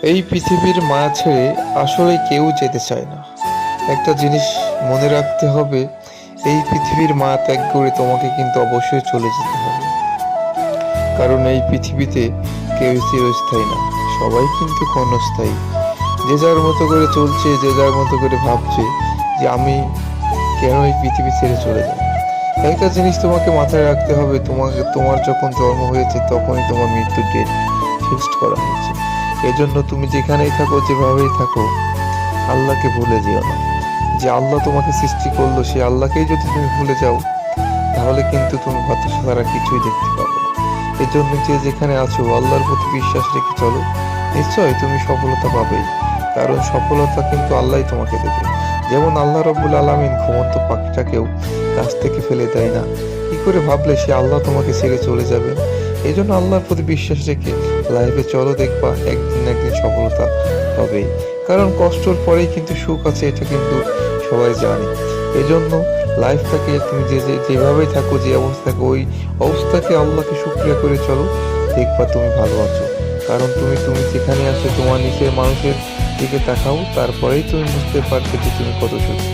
এই পৃথিবীর মায়া ছেড়ে আসলে কেউ যেতে চায় না। একটা জিনিস মনে রাখতে হবে, এই পৃথিবীর মায়া ত্যাগ করে তোমাকে কিন্তু অবশ্যই চলে যেতে হবে। কারণ এই পৃথিবীতে কেউ চিরস্থায়ী না, সবাই কিন্তু ক্ষণস্থায়ী। যে যার মতো করে চলছে, যে যার মতো করে ভাবছে যে আমি কেন এই পৃথিবী ছেড়ে চলে যাই। একটা জিনিস তোমাকে মাথায় রাখতে হবে, তোমার যখন জন্ম হয়েছে তখনই তোমার মৃত্যুর ডেট ফিক্সড করা হয়েছে। এজন্য তুমি যেখানেই থাকো, যেভাবেই থাকো, আল্লাহকে ভুলে যেও না। যে আল্লাহ তোমাকে সৃষ্টি করলো, সেই আল্লাহকেই যদি তুমি ভুলে যাও, তাহলে কিন্তু তুমি হতাশা ছাড়া কিছুই দেখতে পাবে না। এজন্য যে যেখানে আছো, আল্লাহর প্রতি বিশ্বাস রেখে চলো, নিশ্চয়ই তুমি সফলতা পাবেই। কারণ সফলতা কিন্তু আল্লাহই তোমাকে দেবে। যেমন আল্লাহ রাব্বুল আলামিন ঘুমন্ত পাখিটাকেও গাছ থেকে ফেলে দেয় না। কি করে ভাবলে সে আল্লাহ তোমাকে ছেড়ে চলে যাবে? এই জন্য আল্লাহর প্রতি বিশ্বাস রেখে লাইফে চলো, দেখবা একদিন না একদিন সফলতা হবেই। কারণ কষ্টর পরেই কিন্তু সুখ আছে, এটা কিন্তু সবাই জানে। এজন্য লাইফটাকে তুমি যেভাবেই থাকো, যে অবস্থা থাকো, ওই অবস্থাকে আল্লাহকে শুকরিয়া করে চলো, দেখবা তুমি ভালো আছো। কারণ তুমি তুমি যেখানে আছো, তোমার নিচের মানুষের দিকে তাকাও, তারপরেই তুমি বুঝতে পারবে যে তুমি কত সুখী।